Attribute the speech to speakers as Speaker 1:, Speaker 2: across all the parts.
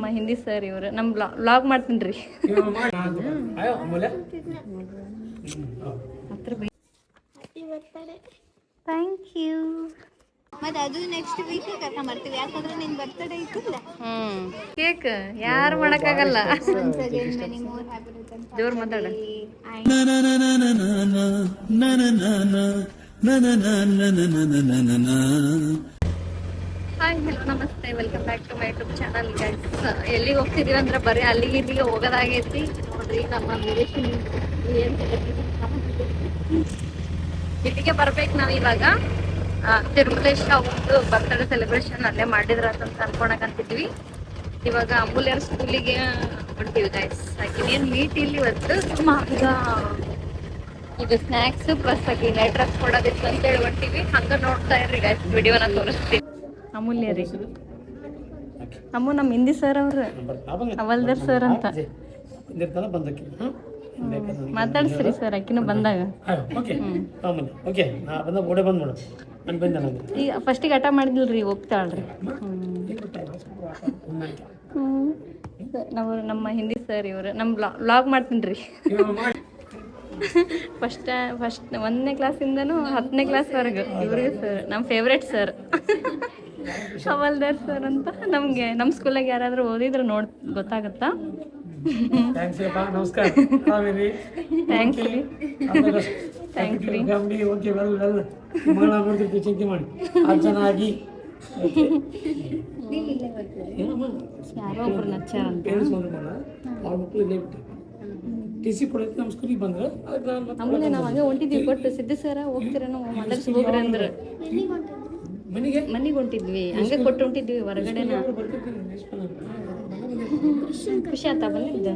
Speaker 1: ನಮ್ಮ ಹಿಂದಿ ಸರ್ ಇವರು ನಮ್ಮ ವ್ಲಾಗ್ ಮಾಡ್ತೀನಿ ರೀ. Thank you.
Speaker 2: ಮತ್ತೆ ಅದು ನೆಕ್ಸ್ಟ್ ವೀಕ್ ಕರ್ಕೊಂಡ್ ಬರ್ತೀವಿ, ಯಾಕಂದ್ರೆ ನಿನ್ ಬರ್ತಡೇ ಇತ್ತಿಲ್ಲ.
Speaker 1: ಕೇಕ್ ಯಾರು ಮಾಡಕ್ಕಾಗಲ್ಲ. ಜೋರ್ ಮಾತಾಡ. ಹಾಯ್ ಹಲೋ ನಮಸ್ತೆ, welcome back to my YouTube channel guys. ಎಲ್ಲಿಗೆ ಹೋಗ್ತಿದೀವಿ ಅಂದ್ರೆ ಬರೀ ಅಲ್ಲಿಗೆ ಇಲ್ಲಿಗೆ ಹೋಗೋದಾಗೈತಿ. ನೋಡ್ರಿ ನಮ್ಮ ರಿಲೇಷನ್ ಇಲ್ಲಿಗೆ ಬರ್ಬೇಕು ನಾವು ಇವಾಗ. ತಿರುಮಲೇಶ್ ಅವ್ರದ್ದು ಬರ್ತ್ಡೇ ಸೆಲೆಬ್ರೇಷನ್ ಅಲ್ಲೇ ಮಾಡಿದ್ರ ಅಂತ ಅನ್ಕೊಳಕಂತಿದ್ವಿ. ಇವಾಗ ಅಮೂಲ್ಯರ ಸ್ಕೂಲಿಗೆ ಹೊಂಟಿವಿ ಗೈಸ್. ಆಕಿನೇನು ಮೀಟ್ ಇಲ್ಲಿ ಇವತ್ತು ಹಂಗ ಇದು ಸ್ನ್ಯಾಕ್ಸ್ ಪ್ಲಸ್ ಆಗಿ ನೈಟ್ ಡ್ರೆಸ್ ಕೊಡೋದಿತ್ತು ಅಂತೇಳಿ ಹೊಂಟಿವಿ. ಹಂಗ ನೋಡ್ತಾ ಇರ್ರಿ ಗೈಸ್, ವಿಡಿಯೋನ ತೋರಿಸ್ತೀವಿ. ಅಮೂಲ್ಯ ರೀ, ಅಮ್ಮು ನಮ್ಮ ಹಿಂದಿ ಸರ್ ಅವ್ರು ಅವಲ್ದರ್ ಸರ್ ಅಂತ ಮಾತಾಡ್ಸ್ರಿ ಸರ್ ಆಕಿನೂ ಬಂದಾಗ. ಈಗ ಫಸ್ಟಿಗೆ ಹಠ ಮಾಡಿದ್ಲ್ರಿ, ಹೋಗ್ತಾಳ್ರಿ. ನಾವು ನಮ್ಮ ಹಿಂದಿ ಸರ್ ಇವರು ನಮ್ಮ ವ್ಲಾಗ್ ಮಾಡ್ತೀನಿ ರೀ. ಫಸ್ಟ್ 1ನೇ ಕ್ಲಾಸಿಂದನೂ 10ನೇ ಕ್ಲಾಸ್ವರೆಗೂ ಇವ್ರಿಗೆ ಸರ್ ನಮ್ಮ ಫೇವ್ರೇಟ್ ಸರ್ ಅವಲ್ದಾರ್ ಸರ್ ಅಂತ. ನಮಗೆ ನಮ್ಮ ಸ್ಕೂಲಾಗ ಯಾರಾದರೂ ಓದಿದ್ರೆ ಗೊತ್ತಾಗುತ್ತಾ? ಥ್ಯಾಂಕ್ಸ್ ರೀ. ಥ್ಯಾಂಕ್ಸ್ ರೀ. ಯಾರೋ ಒಬ್ರು ನಚ್ಚಾರ ಅಂತ ಆಮೇಲೆ ನಾವು ಹಂಗೆ ಹೊಂಟಿದ್ವಿ. ಕೊಟ್ಟು ಸಿದ್ದು ಸರ ಹೋಗ್ತೀರೇನೋ ಮಾತಾಡ್ಸಿ ಹೋಗ್ರಿ ಅಂದ್ರೆ ಮನೆಗೆ ಹೊಂಟಿದ್ವಿ. ಹಂಗೆ ಕೊಟ್ಟು ಹೊಂಟಿದ್ವಿ ಹೊರಗಡೆನ. ಖುಷಿ ಆತ ಬಂದಿದ್ದ?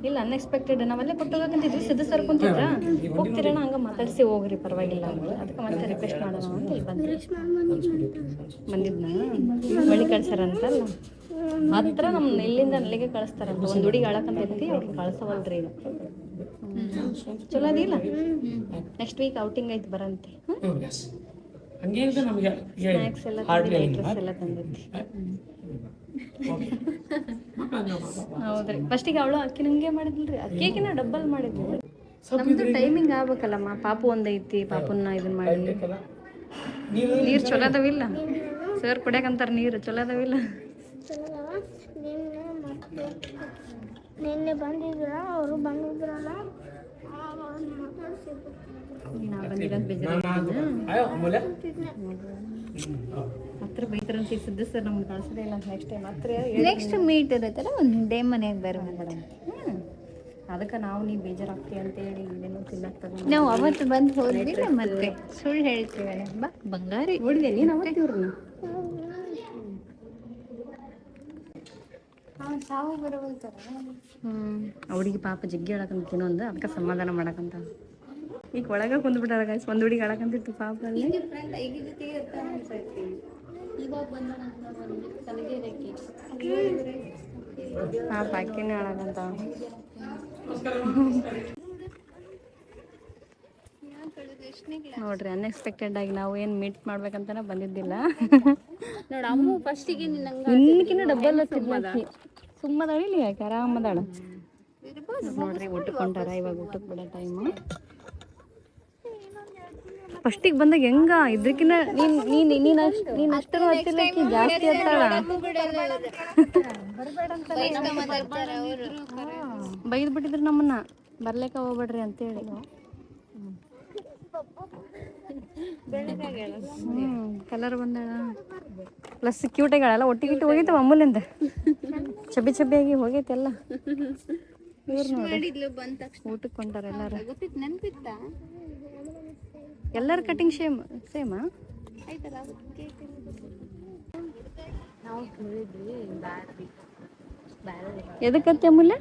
Speaker 1: ಇಲ್ಲ, ಅನ್ಎಕ್ಸ್ಪೆಕ್ಟೆಡ್. ನಾವಲ್ಲೇ ಕೊಟ್ಟು ಹೋಗಂತಿದ್ವಿ. ಸಿದ್ದು ಸರ್ ಕುಂತಿದ್ರ, ಹೋಗ್ತೀರೇನೋ ಹಂಗೆ ಮಾತಾಡ್ಸಿ ಹೋಗ್ರಿ ಪರವಾಗಿಲ್ಲ ಅಂದ್ರೆ ಅದಕ್ಕೆ ಮತ್ತೆ ರಿಕ್ವೆಸ್ಟ್ ಮಾಡೋಣ ಅಂತ ಇಲ್ಲಿ ಬಂದಿದ್ನ. ಮಳಿ ಕಳ್ಸಾರ ಅಂತಲ್ಲ ಹತ್ರ ನಮ್ಮ ಇಲ್ಲಿಂದ ಅಲ್ಲಿಗೆ ಕಳಿಸ್ತಾರಂತ. ಒಂದು ಹುಡುಗಿ ಆಳಕಂತೈತಿ, ಅವ್ರಿಗೆ ಕಳ್ಸವಲ್ರಿ ಈಗ. ಚಲೋ ಅದಿಲ್ಲ. ನೆಕ್ಸ್ಟ್ ವೀಕ್ ಔಟಿಂಗ್ ಐತಿ ಬರಂತೆ. ಸ್ನ್ಯಾಕ್ಸ್ ಎಲ್ಲ ಡ್ರೆಸ್ ಎಲ್ಲ ತಂದೈತಿ. ಹೌದ್ರಿ. ಫಸ್ಟಿಗೆ ಅವಳು ಅಕ್ಕಿ ನಂಗೆ ಮಾಡಿದ್ಲ್ರಿ, ಅಕ್ಕಿಗಿನ ಡಬ್ಬಲ್ ಮಾಡಿದ್ವಿ. ನಮ್ದು ಟೈಮಿಂಗ್ ಆಗ್ಬೇಕಲ್ಲಮ್ಮ. ಪಾಪು ಒಂದೈತಿ, ಪಾಪುನ್ನ ಇದನ್ನ ಮಾಡಿ. ನೀರು ಚಲೋ ಅದಾವಿಲ್ಲ ಸರ್? ಕುಡಿಯಕಂತಾರ ನೀರು ಚಲೋ ಅದಾವಿಲ್ಲ?
Speaker 2: ನಿನ್ನೆ ಬಂದಿದ್ರ, ಅವರು ಬಂದಿದ್ರಲ್ಲ,
Speaker 1: ಹತ್ರ ಬೈತಾರಂತ ಸಿದ್ದು ಸರ್ ನಮ್ಗೆ ಕಳ್ಸೋದೇ ಇಲ್ಲ. ನೆಕ್ಸ್ಟ್ ಟೈಮ್
Speaker 2: ನೆಕ್ಸ್ಟ್ ಮೀಟ್ ಇರುತ್ತಲ್ಲ, ಒಂದು ಡೇ ಮನೆಗೆ ಬರೋ ಮೇಡಮ್.
Speaker 1: ಅದಕ್ಕೆ ನಾವು ನೀವು ಬೇಜಾರಾಗ್ತೀವಿ ಅಂತೇಳಿ ಇಲ್ಲೇನೋ ತಿನ್ನಕ್ಕೆ
Speaker 2: ನಾವು ಅವತ್ತು ಬಂದು ಹೋದ್ವಿ. ಮತ್ತೆ ಸುಳ್ಳು ಹೇಳ್ತೀವಿ ಬಾ ಬಂಗಾರಿ.
Speaker 1: ನೋಡಿದೆ ನೀನು ಅವತ್ತು ಇವ್ರನ್ನ?
Speaker 2: ಸಾವು ಬರೋಲ್ತಾರ.
Speaker 1: ಅವಳಿಗೆ ಪಾಪ ಜಗ್ಗಿ ಹೇಳಕಂತ ತಿನ್ನೊಂದು, ಅದಕ್ಕೆ ಸಮಾಧಾನ ಮಾಡಕಂತ. ಈಗ ಒಳಗೆ ಕುಂದ್ಬಿಟ್ಟಾರ ಗಾಯ್ಸ್. ಒಂದು ಹುಡುಗಿ ಹೇಳಕಂತಿತ್ತು ಪಾಪ ಅಲ್ಲಿ. ಪಾಪ ಅಕ್ಕಿನೇ ಹೇಳಕಂತ. ನೋಡ್ರಿ, ಅನ್ಎಕ್ಸ್ಪೆಕ್ಟೆಡ್ ಆಗಿ ನಾವು ಏನು ಮೀಟ್ ಮಾಡ್ಬೇಕಂತಾನೆ ಬಂದಿದ್ದಿಲ್ಲ.
Speaker 2: ನೋಡ ಅಮ್ಮ ಫಸ್ಟಿಗೆ
Speaker 1: ಇನ್ನಕ್ಕಿನ್ನ ಡಬ್ಬಲ್ ಹತ್ತಿದ್ಲಕ್ಕಿ. ಸುಮ್ಮದಾಳಿ ಇಲ್ಲಿ ಯಾಕೆ ಆರಾಮದಾಳ. ನೋಡ್ರಿ ಊಟಕ್ಕೆ ಕೊಂಟಾರ. ಇವಾಗ ಊಟಕ್ಕೆ ಬಿಡೋ ಟೈಮು. ಫಸ್ಟಿಗೆ ಬಂದಾಗ ಹೆಂಗ ಇದ್ರಕಿನ್ನ ನೀನು ಅಷ್ಟರ ಹತ್ತಿಲಕ್ಕಿ ಜಾಸ್ತಿ ಹತ್ತಾಳ. ಬೈದ್ ಬಿಟ್ಟಿದ್ರು ನಮ್ಮನ್ನ, ಬರ್ಲಿಕ್ಕೆ ಹೋಗ್ಬೇಡ್ರಿ ಅಂತೇಳಿ. ಕಲರ್ ಬಂದಾಳ ಪ್ಲಸ್ ಕ್ಯೂಟಾಗಲ್ಲ. ಒಟ್ಟಿಗಿಟ್ಟು ಹೋಗೈತವ ಅಮ್ಮಲಿಂದ. ಚಬ್ಬಿ ಚಬ್ಬಿಯಾಗಿ ಹೋಗೈತೆ ಎಲ್ಲ. ಇವ್ರು ನೋಡಿ ಊಟಕ್ಕೆ ಕೊಂಟಾರ ಎಲ್ಲಾರು. ಎಲ್ಲರ ಕಟಿಂಗ್ ಸೇಮಾ? ಎದಕ್ಕತ್ತೆ ಅಮೂಲ್ಯ?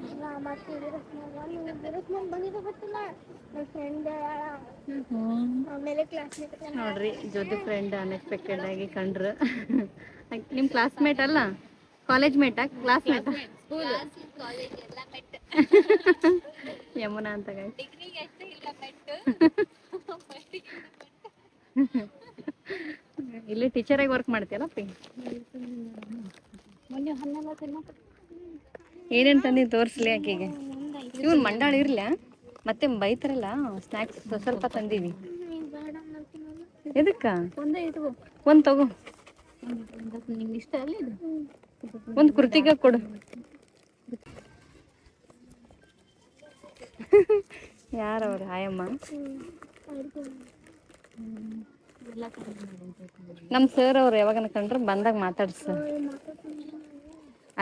Speaker 1: ನೋಡ್ರಿ ಜ್ಯೋತಿ ಫ್ರೆಂಡ್ ಅನ್ಎಕ್ಸ್ಪೆಕ್ಟೆಡ್ ಆಗಿ ಕಂಡ್ರು. ನಿಮ್ಮ ಕ್ಲಾಸ್ಮೇಟ್ ಅಲ್ಲ, ಕಾಲೇಜ್ ಮೇಟಾ? ಕ್ಲಾಸ್ಮೇಟಾ? ಯಮುನಾ ಅಂತ ಇಲ್ಲಿ ಟೀಚರಾಗಿ ವರ್ಕ್ ಮಾಡ್ತೀಯಲ್ಲ ಪಿ? ಏನೇನು ತಂದಿ ತೋರಿಸ್ಲಿ ಆಕೆಗೆ. ಇವ್ನು ಮಂಡಾಳ ಇರ್ಲ ಮತ್ತೆ ಬೈತಾರಲ್ಲ ಸ್ನ್ಯಾಕ್ಸ್ ಸ್ವಲ್ಪ ತಂದೀವಿ. ಎದಕ್ಕ ಒಂದು ತಗೋ,
Speaker 2: ನಿಂಗೆ ಇಷ್ಟ ಅಲ್ಲ ಇದು.
Speaker 1: ಒಂದು ಕುರ್ತಿಗೆ ಕೊಡು. ಯಾರವ್ರು ಆಯಮ್ಮ? ನಮ್ಮ ಸರ್ ಅವ್ರು ಯಾವಾಗನ ಕಂಡ್ರೆ ಬಂದಾಗ ಮಾತಾಡ್ಸ.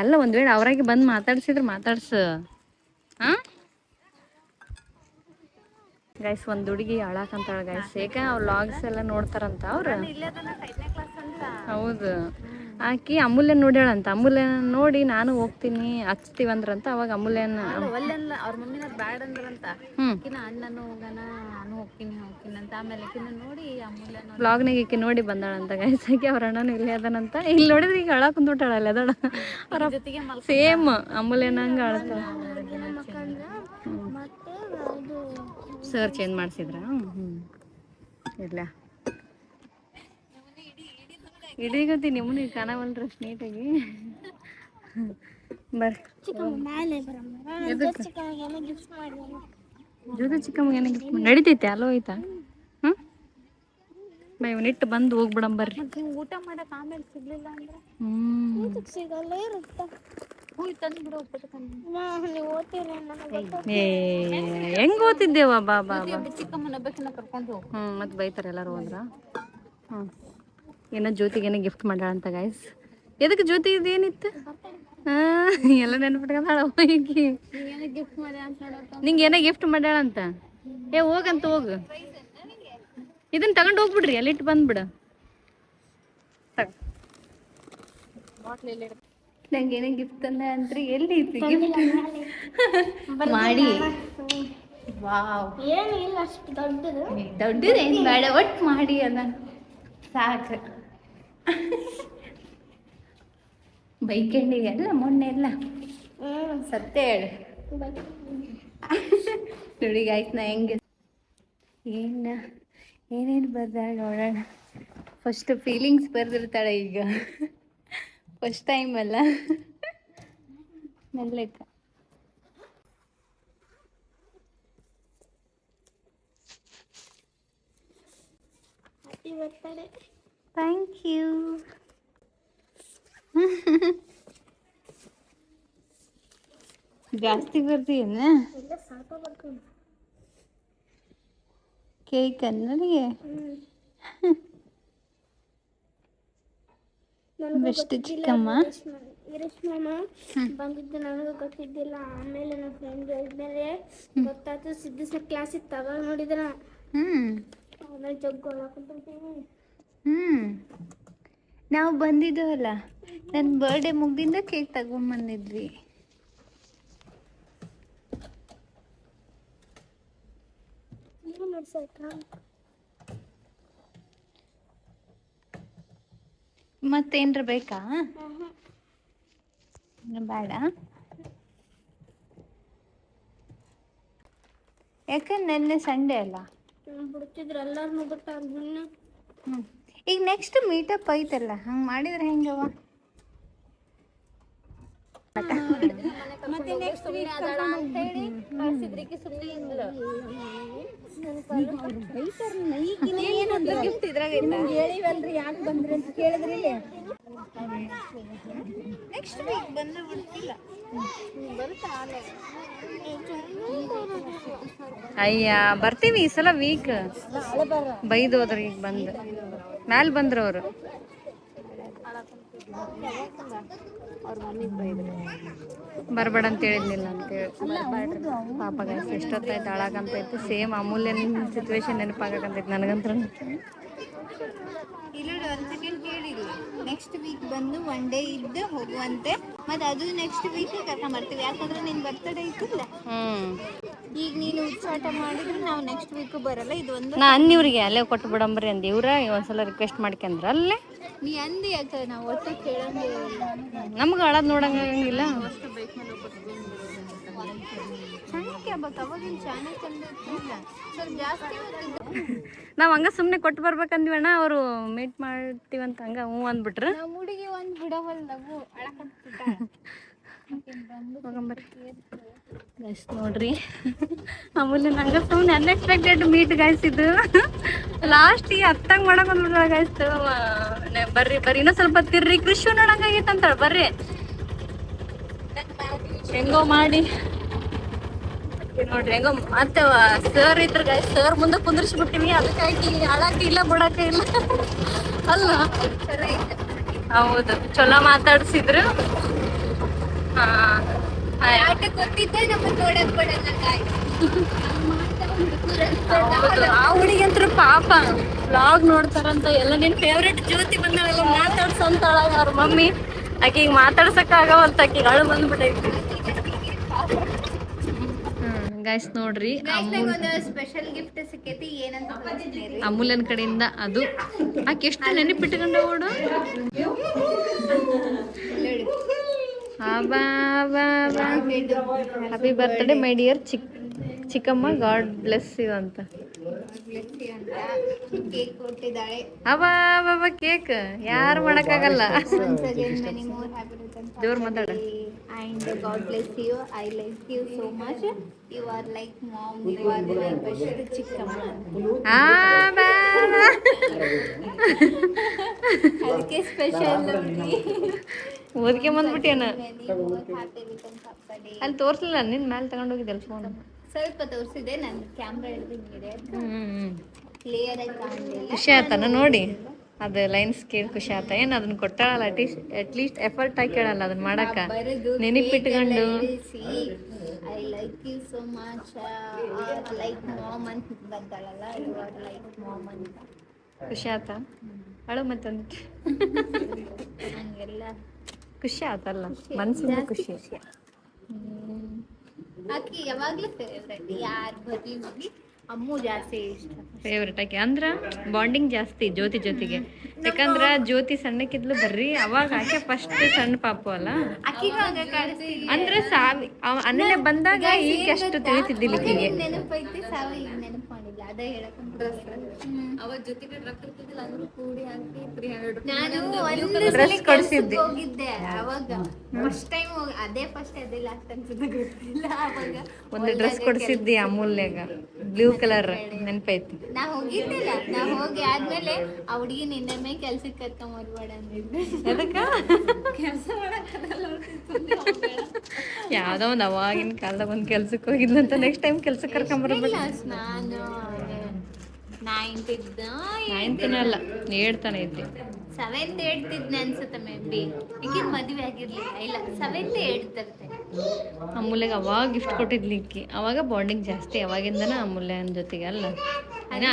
Speaker 1: ಅಲ್ಲ ಒಂದ್ ವೇಳೆ ಅವ್ರಾಗೆ ಬಂದು ಮಾತಾಡ್ಸಿದ್ರೆ ಮಾತಾಡ್ಸು. ಹಾಂ ಗೈಸ್, ಒಂದು ಹುಡುಗಿ ಅಳಾಕಂತಾಳ ಗೈಸ್. ಯಾಕೆ ಅವ್ರು ಲಾಗ್ಸ್ ಎಲ್ಲ ನೋಡ್ತಾರಂತ ಅವ್ರು. ಹೌದು, ಆಕಿ ಅಮೂಲ್ಯನ್ ನೋಡ್ಯಾಳಂತ. ಅಮೂಲ್ಯನ ನೋಡಿ ನಾನು ಹೋಗ್ತೀನಿ ಹಚ್ತೀವಂದ್ರಂತ. ಅವಾಗ ಅಮೂಲ್ಯನ
Speaker 2: ಅವ್ರ ಮಮ್ಮಿನ ಬ್ಯಾಡ್ ಅಂದ್ರಂತ. ಅಣ್ಣನು ಹೋಗೋಣ, ನಾನು ಹೋಗ್ತೀನಿ ಅಂತ. ಆಮೇಲೆ ನೋಡಿ ಅಮೂಲ್ಯನ
Speaker 1: ವ್ಲಾಗ್ನಾಗ ಈಕಿ ನೋಡಿ ಬಂದಾಳಂತ ಗೈಸ್. ಆಕಿ ಅವ್ರ ಅಣ್ಣನು ಇಲ್ಲೇ ಅದನಂತ. ಇಲ್ಲಿ ನೋಡಿದ್ರೆ ಈಗ ಅಳಾಕ್ ಕುಂದ್ಬಿಟ್ಟಾಳ ಅಲ್ಲ ಅದಳ. ಅವ್ರ ಸೇಮ್ ಅಮೂಲ್ಯನಂಗ ಅಳ್ತಾಳ. ಸರ್ ಚೇಂಜ್ ಮಾಡಿಸಿದ್ರ? ಇಲ್ಲ ಇಡೀಗತಿ ನಿಮ್ಮನ್ನ ಕಾಣವಲ್ರಿ ನೀಟಾಗಿ. ಬರ್ರಿ ಜೋದ ಚಿಕ್ಕಮ್ಮಗೆ ಏನೋ ಗಿಫ್ಟ್ ನಡಿತೈತೆ ಅಲ್ಲೋ ಐತಾ? ಹ್ಞೂ ಬೈ ಇಟ್ಟು ಬಂದು ಹೋಗ್ಬಿಡಂಬರ್ರಿ.
Speaker 2: ಊಟ ಮಾಡಕ್ ಆಮೇಲೆ ಸಿಗ್ಲಿಲ್ಲ ಅಂದ್ರೆ
Speaker 1: ಸಿಗಲ್ಲ
Speaker 2: ಇರುತ್ತ.
Speaker 1: ಹೆಂಗ್ ಓದ್ತಿದ್ದೇವ ಬಾ ಬಾ
Speaker 2: ಚಿಕ್ಕಮ್ಮನ ಬೇಕನ್ನ ಕರ್ಕೊಂಡು ಹೋಗು.
Speaker 1: ಮತ್ತೆ ಬೈತಾರೆ ಎಲ್ಲರೂ ಹೋದ್ರ. ಏನೋ ಜ್ಯೋತಿಗೇನೋ ಗಿಫ್ಟ್ ಮಾಡ್ಯಾಳ ಅಂತ ಗೈಸ್. ಎದಕ್ಕೆ ಜ್ಯೋತಿ ಇದೇನಿತ್ತು? ಎಲ್ಲ ನೆನ್ಪಿಟ್ಕೊಂಡಾಳ ಈಕಿ. ನಿಂಗೆ ಏನೋ ಗಿಫ್ಟ್ ಮಾಡ್ಯಾಳಂತ. ಹೋಗಂತ ಹೋಗು, ಇದನ್ನ ತಗೊಂಡು ಹೋಗ್ಬಿಡ್ರಿ, ಅಲ್ಲಿಟ್ಟು ಬಂದ್ಬಿಡು. ನಂಗೆ ಏನೋ ಗಿಫ್ಟ್ ತಂದ ಅಂತ್ರಿ. ಎಲ್ಲಿ ಐತಿ ಗಿಫ್ಟ್? ಮಾಡಿ ವಾವ್,
Speaker 2: ಏನಿಲ್ಲ ಅಷ್ಟು
Speaker 1: ದೊಡ್ಡದೇನು ಬೇಡ, ಒಟ್ಟು ಮಾಡಿ ಅದ ಸಾಕು. ಬೈಕಂಡಿಗೆ ಎಲ್ಲ ಮೊನ್ನೆ ಎಲ್ಲ ಸತ್ಯ ಹೇಳು. ನುಡಿಗೆ ಆಯ್ತು. ನಾ ಹೆಂಗೆ ಏನೇನು ಬರ್ದಾಳ ನೋಡೋಣ. ಫಸ್ಟ್ ಫೀಲಿಂಗ್ಸ್ ಬರ್ದಿರ್ತಾಳೆ ಈಗ. ಫಸ್ಟ್ ಟೈಮ್ ಅಲ್ಲ. ಮೆಲ್ಲಕ್ಕ ಥ್ಯಾಂಕ್ ಯು. ಜಾಸ್ತಿ ಬರ್ತೀಯನ್ನ ಕೇಕ್ ನನಗೆ ಬೆಸ್ಟ್ ಚಿಕ್ಕಮ್ಮ.
Speaker 2: ಬಂದಿದ್ದು ನನಗೂ ಗೊತ್ತಿದ್ದಿಲ್ಲ. ಆಮೇಲೆ ನನ್ನ ಫ್ರೆಂಡ್ ಹೇಳಿದ್ಮೇಲೆ ಗೊತ್ತಾಯ್ತು. ಸಿದ್ದು ಸರ್ ಕ್ಲಾಸ್ ಇತ್ತು, ಅವಾಗ ನೋಡಿದ್ರ. ಆಮೇಲೆ ಜಗ್ಗೊಳಕಂತೀನಿ.
Speaker 1: ನಾವು ಬಂದಿದ್ದೇವಲ್ಲ, ನನ್ನ ಬರ್ಡೇ ಮುಗ್ದಿಂದ ಕೇಕ್ ತಗೊಂಬಂದಿದ್ವಿ. ಮತ್ತೇನ್ರ ಬೇಕಾ? ಬೇಡ. ಯಾಕಂದ್ರೆ ನೆನ್ನೆ ಸಂಡೇ ಅಲ್ಲ
Speaker 2: ಬಿಡ್ತಿದ್ರು ಎಲ್ಲಾರು ಬಿಟ್ಟಾರ.
Speaker 1: ಈಗ ನೆಕ್ಸ್ಟ್ ಮೀಟಪ್ ಐತಲ್ಲ, ಹಂಗೆ ಮಾಡಿದ್ರೆ ಹೆಂಗವ?
Speaker 2: ಮತ್ತೆ ನೆಕ್ಸ್ಟ್ ವೀಕ್ ಅದಾಳ ಅಂತ ಹೇಳಿ ಕಳ್ಸಿದ್ರಿಕಿ ಸುಮ್ಮನೆ ಇದ್ಲು. ಗಿಫ್ಟ್ ಇದ್ರಾಗ ಹೇಳಿವಲ್ರಿ, ಯಾಕೆ ಬಂದ್ರಿ ಅಂತ ಕೇಳಿದ್ರಿ.
Speaker 1: ನೆಕ್ಸ್ಟ್ ವೀಕ್ ಬಂದ್ರೆ ಗೊತ್ತಿಲ್ಲ. ಅಯ್ಯ ಬರ್ತೀವಿ ಈ ಸಲ ವೀಕ್. ಬೈದೋದ್ರಿ ಈಗ ಬಂದು ಮ್ಯಾಲೆ ಬಂದ್ರು ಅವರು. ಬರ್ಬೇಡ ಅಂತ ಹೇಳಿದ್ನಿಲ್ಲ ಅಂತೇಳಿ ಪಾಪ ಗೈಸ್. ಎಷ್ಟೊತ್ತಾಯ್ತು ಹಾಳಾಗಂತೈತು. ಸೇಮ್ ಅಮೂಲ್ಯನ ಸಿಚುವೇಶನ್ ನೆನಪಾಗಂತೈತೆ ನನಗಂತ್ರ.
Speaker 2: ಇಲ್ಲ ಒಂದು ಸೆಕೆಂಡ್ ಕೇಳಿಲ್ಲ. ನೆಕ್ಸ್ಟ್ ವೀಕ್ ಬಂದು ಒನ್ ಡೇ ಇದ್ದು ಹೋಗುವಂತೆ. ಮತ್ತೆ ಅದು ನೆಕ್ಸ್ಟ್ ವೀಕ್ ಕರ್ಕೊಂಬರ್ತೀವಿ. ಯಾಕಂದ್ರೆ ನಿನ್ ಬರ್ತಡೇ ಇತ್ತಿಲ್ಲ. ಈಗ ನೀನು ಉಚ್ಚಾಟ ಮಾಡಿದ್ರೆ ನಾವು ನೆಕ್ಸ್ಟ್ ವೀಕ್ ಬರಲ್ಲ. ಇದು ಒಂದು
Speaker 1: ನಾ ಅನ್ನಿವ್ರಿಗೆ ಅಲ್ಲೇ ಕೊಟ್ಟು ಬಿಡಂಬ್ರಿ ಅಂದ. ಇವ್ರ ಒಂದ್ಸಲ ರಿಕ್ವೆಸ್ಟ್ ಮಾಡ್ಕೊಂಡ್ರ ಅಲ್ಲೇ.
Speaker 2: ನೀ ಅಂದಿ ಯಾಕೆ ನಾವು ಒಟ್ಟು ಕೇಳಂಗೆ
Speaker 1: ನಮ್ಗೆ ಅಳದ್ ನೋಡಂಗಿಲ್ಲ.
Speaker 2: ಚೆನ್ನಾಗಿ ಆಗ್ಬೇಕು. ಅವಾಗಿನ ಚೆನ್ನಾಗಿ ಚಂದ ಇರ್ತಿಲ್ಲ, ಸ್ವಲ್ಪ ಜಾಸ್ತಿ
Speaker 1: ನಾವು ಹಂಗ ಸುಮ್ಮನೆ ಕೊಟ್ಟು ಬರ್ಬೇಕಂದ್ವಣ್ಣ. ಅವರು ಮೀಟ್ ಮಾಡ್ತೀವಂತ ಹಂಗ ಹ್ಞೂ ಅಂದ್ಬಿಟ್ರು.
Speaker 2: ನಮ್ಮ ಹುಡುಗಿ ಒಂದು ಬಿಡವಲ್ಲ, ನಾವು ಅಳಕಂತ
Speaker 1: ಹೋಗಂಬರ್ರಿ ಗೈಸ್ ನೋಡ್ರಿ ಅಮೂಲ್ಯ ನಂಗೆ ಸುಮ್ಮನೆ ಅನ್ಎಕ್ಸ್ಪೆಕ್ಟೆಡ್ ಮೀಟ್ ಗೈಸ್ ಇದು ಲಾಸ್ಟಿಗೆ ಹತ್ತಂಗ್ ಮಾಡಕ್ ಬಂದ್ಬಿಟ್ರ ಗೈಸ್ ಬರ್ರಿ ಬರ್ರಿ ಇನ್ನೂ ಸ್ವಲ್ಪ ತಿರ್ರಿ ಕೃಷಿ ನೋಡಂಗಾಗೈತೆ ಅಂತಾಳ ಬರ್ರಿ ಹೆಂಗೋ ಮಾಡಿ ನೋಡ್ರಿ ಹೆಂಗೋ ಮತ್ತೆ ಸರ್ ಇದ್ರ ಗೈಸ್ ಸರ್ ಮುಂದೆ ಕುಂದ್ರಿಸ್ಬಿಟ್ಟಿವಿ ಅದಕ್ಕಾಗಿ ಹಾಳಾಕಿ ಇಲ್ಲ ಬಿಡಕ್ಕೆ ಇಲ್ಲ ಅಲ್ಲ ಹೌದು ಚಲೋ ಮಾತಾಡ್ಸಿದ್ರು
Speaker 2: ಗೊತ್ತಿದ್ದೆ ನಮ್ಮನ್ನ ನೋಡಕ್ ಬಿಡಲ್ಲ
Speaker 1: ಆ ಹುಡುಗಂತ್ರ ಪಾಪ ವ್ಲಾಗ್ ನೋಡ್ತಾರಂತ ಎಲ್ಲ ನಿನ್ ಫೇವ್ರೆಟ್ ಜ್ಯೋತಿ ಬಂದಳೆಲ್ಲ ಮಾತಾಡ್ಸಂತಾಳ ಅವ್ರ ಮಮ್ಮಿ ಆಕಿಗೆ ಮಾತಾಡ್ಸಕ್ ಆಗವಲ್ತ ಆಕಿಗೆ ಅಳು ಬಂದ್ಬಿಟ್ಟೈತಿ ಗೈಸ್ ನೋಡ್ರಿ
Speaker 2: ಒಂದು ಸ್ಪೆಷಲ್ ಗಿಫ್ಟ್ ಸಿಕ್ಕೈತಿ ಏನಂತ
Speaker 1: ಅಮೂಲ್ಯನ್ ಕಡೆಯಿಂದ ಅದು ಆಕೆ ಎಷ್ಟು ನೆನಪಿಟ್ಕೊಂಡ ಓಡು ಹ್ಯಾಪಿ ಬರ್ತ್ಡೇ ಮೈ ಡಿಯರ್ ಚಿಕ್ಕಮ್ಮ ಗಾಡ್ ಬ್ಲೆಸ್ ಯು ಅಂತ
Speaker 2: ಕೇಕ್ ಕೊಟ್ಟಿದ್ದಾಳೆ
Speaker 1: ಅವ ಕೇಕ್ ಯಾರು ಮಾಡಕ್ಕಾಗಲ್ಲ ಜೋರ್ ಮಾತಾಡ
Speaker 2: and God bless you. I like you so much. You are like mom. You are my best ಚಿಕ್ಕಮ್ಮ ಅದಕ್ಕೆ ಸ್ಪೆಷಲ್
Speaker 1: ಓದ್ಕೆ ಬಂದ್ಬಿಟ್ಟೇನ ಅಲ್ಲಿ ತೋರ್ಸಲಿಲ್ಲ ನಿನ್ ಮೇಲೆ ತಗೊಂಡೋಗಿದ್ದಲ್ಲ ಫೋನ್
Speaker 2: ಸ್ವಲ್ಪ ತೋರಿಸಿದೆ ನನ್ನ ಕ್ಯಾಮ್ರಾ ಹಿಡಿದಿದೆ ಕ್ಲಿಯರ್ ಆಗಿ ಕಾಣಲಿಲ್ಲ
Speaker 1: ಖುಷಿ ಆತನ ನೋಡಿ ಅದು ಲೈನ್ಸ್ ಕೇಳಿ ಖುಷಿ ಆತ ಏನು ಅದನ್ನ ಕೊಟ್ಟಾಳಲ್ಲ ಅಟ್ಲೀಸ್ಟ್ ಎಫರ್ಟ್ ಹಾಕಿ ಕೇಳಲ್ಲ ಅದನ್ನ ಮಾಡಕ್ಕ ನೆನಪಿಟ್ಕೊಂಡು
Speaker 2: I like you so much like mom ಅಂತ ಬಂದಾಳಲ್ಲ ಯು ಆರ್ ಲೈಕ್ ಮಾಮ್ ಅಂತ
Speaker 1: ಖುಷಿ ಆತ ಅಳು ಮತ್ತೊಂದು
Speaker 2: ಹಂಗೆಲ್ಲ
Speaker 1: ಖುಷಿ ಆತಲ್ಲ ಮನ್ಸಿಂದ ಖುಷಿ
Speaker 2: ಆಕಿ ಯಾವಾಗ್ಲೂ ಫೇವ್ರೆಟ್ ಯಾರು ಬರ್ಲಿ ಹೋಗಿ ಅಮ್ಮು ಜಾಸ್ತಿ ಇಷ್ಟ
Speaker 1: ಫೇವ್ರೆಟ್ ಆಕೆ ಅಂದ್ರ ಬಾಂಡಿಂಗ್ ಜಾಸ್ತಿ ಜ್ಯೋತಿಗೆ ಯಾಕಂದ್ರ ಜ್ಯೋತಿ ಸಣ್ಣಕ್ಕಿದ್ಲು ಬರ್ರಿ ಅವಾಗ ಆಕೆ ಫಸ್ಟ್ ಸಣ್ಣ ಪಾಪು ಅಲ್ಲ ಅಂದ್ರ ಅನ್ನೆ ಬಂದಾಗ ಈಗ ಅಷ್ಟು ತಿಳಿತಿದ್ದಿಲ್ಲ ಈಕಿಗೆ
Speaker 2: ನೆನಪೈತಿ ಸಾವ ಈಗ ನೆನಪು ಮಾಡಿಲ್ಲ ಅದೇ ಹೇಳಕ್
Speaker 1: ಡ್ರೆಸ್ ಕೊಡ್ಸಿದ್ದೆ
Speaker 2: ಹೋಗಿದ್ದೆ ಅವಾಗ ಫಸ್ಟ್ ಟೈಮ್ ಅದೇ ಫಸ್ಟ್ ಅದೇ ಲಾಸ್ಟ್ ಅನ್ಸುತ್ತೆ ಗೊತ್ತಿಲ್ಲ ಅವಾಗ
Speaker 1: ಒಂದು ಡ್ರೆಸ್ ಕೊಡ್ಸಿದ್ದಿ ಅಮೂಲ್ಯಾಗ ಬ್ಲೂ ಕಲರ್ ನೆನಪೈತಿ
Speaker 2: ನಾ ಹೋಗಿದ್ದಿಲ್ಲ ನಾ ಹೋಗಿ ಆದ್ಮೇಲೆ ಆ ಹುಡುಗಿ ನಿನ್ನೆ ಕೆಲ್ಸಕ್ಕೆ ಕರ್ಕೊಂಬರ್ಬೇಡ ಅಂದಿದ್ದೆ
Speaker 1: ಅದಕ್ಕ
Speaker 2: ಕೆಲಸ ಮಾಡಕ್ಕಲ್ಲ
Speaker 1: ಯಾವ್ದೋ ಒಂದ್ ಅವಾಗಿನ ಕಾಲದಾಗ ಒಂದ್ ಕೆಲ್ಸಕ್ಕೆ ಹೋಗಿದ್ಲಂತ ನೆಕ್ಸ್ಟ್ ಟೈಮ್ ಕೆಲ್ಸಕ್ಕೆ ಕರ್ಕೊಂಬರ್ಬೇಕು
Speaker 2: ನಾನು
Speaker 1: ನೈನ್ತ್ನಲ್ಲ 8th ಇದ್ದೆ
Speaker 2: 7th 8th ಇದ್ನೆ ಅನ್ಸುತ್ತೆ ಮೇ ಬಿ ಈಗ ಮದುವೆ ಆಗಿರ್ಲಿಲ್ಲ ಇಲ್ಲ 7th 8th ಇರುತ್ತೆ
Speaker 1: ಅಮೂಲ್ಯಗೆ ಅವಾಗ ಗಿಫ್ಟ್ ಕೊಟ್ಟಿದ್ಲಿಕ್ಕಿ ಅವಾಗ ಬಾಂಡಿಂಗ್ ಜಾಸ್ತಿ ಅವಾಗಿಂದನ ಅಮೂಲ್ಯನ ಜೊತೆಗೆ ಅಲ್ಲ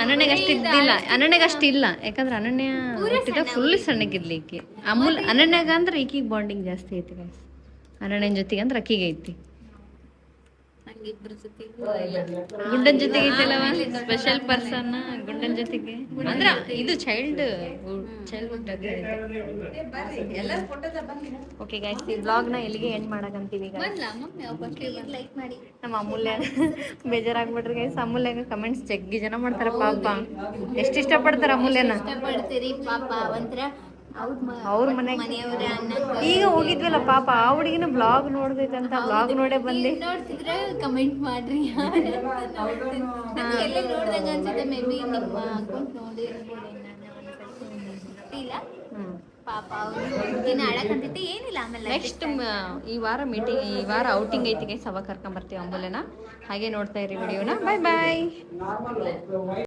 Speaker 1: ಅನನ್ಯಗೆ ಅಷ್ಟು ಇದ್ದಿಲ್ಲ ಅನನ್ಯಗೆ ಅಷ್ಟು ಇಲ್ಲ ಯಾಕಂದ್ರೆ ಅನನ್ಯ ಹುಟ್ಟಿದ ಫುಲ್ ಸಣ್ಣಗಿದ್ಲಿಕ್ಕಿ ಅನನ್ಯಾಗ ಅಂದ್ರೆ ಈಕಿಗೆ ಬಾಂಡಿಂಗ್ ಜಾಸ್ತಿ ಐತಿ ಗೈಸ್ ಅನನ್ಯನ ಜೊತೆಗೆ ಅಂದ್ರೆ ಅಕ್ಕಿಗೆ ಐತಿ ಗುಂಡನ್ ಜೊತೆಗೆ ಐತಲ್ಲವ ಸ್ಪೆಷಲ್ ಪರ್ಸನ್ ಗುಂಡನ್ ಜೊತೆಗೆ ಅಂದ್ರ ಇದು ಚೈಲ್ಡ್ಹುಡ್ ಓಕೆ ಗೈಸ್ ಈ ವ್ಲಾಗ್ ನ ಎಲ್ಲಿಗೆ ಎಂಡ್ ಮಾಡಕಂತೀವಿ
Speaker 2: ಲೈಕ್ ಮಾಡಿ
Speaker 1: ನಮ್ಮ ಅಮೂಲ್ಯ ಬೇಜಾರಾಗ್ಬಿಟ್ರಿ ಗೈಸ್ ಅಮೂಲ್ಯಾಗ ಕಮೆಂಟ್ಸ್ ಜಗ್ಗಿ ಜನ ಮಾಡ್ತಾರ ಪಾಪ ಎಷ್ಟು ಇಷ್ಟಪಡ್ತಾರ ಅಮೂಲ್ಯನ
Speaker 2: ಇಷ್ಟಪಡ್ತೀರಿ ಪಾಪ ಒಂಥರ
Speaker 1: ಅವ್ರ ಮನೆಯವ್ರ ಈಗ ಹೋಗಿದ್ವಲ್ಲ ಪಾಪ ಆ ಹುಡುಗಿನ ಬ್ಲಾಗ್ ನೋಡ್ಬೇಕಂತ ಬ್ಲಾಗ್ ನೋಡೇ ಬಂದೆ
Speaker 2: ನೋಡ್ತಿದ್ರೆ ಕಮೆಂಟ್ ಮಾಡ್ರಿ ಎಲ್ಲ ನೋಡ್ದಂಗ ಅನ್ಸುತ್ತೆ ಮೇ ಬಿ ನಿಮ್ಮ ಅಕೌಂಟ್ ನೋಡಿರ್ಬೋದು ಇಲ್ಲ ಪಾಪ ಅವ್ರು ಅಳಕಂತೈತಿ ಏನಿಲ್ಲ ಆಮೇಲೆ
Speaker 1: ನೆಕ್ಸ್ಟ್ ಈ ವಾರ ಔಟಿಂಗ್ ಐತಿ ಗೈಸ್ ಅವಾಗ ಕರ್ಕೊಂಡ್ ಬರ್ತೀವಿ ಅಮೂಲ್ಯನ ಹಾಗೆ ನೋಡ್ತಾ ಇರಿ ವಿಡಿಯೋನ ಬಾಯ್ ಬಾಯ್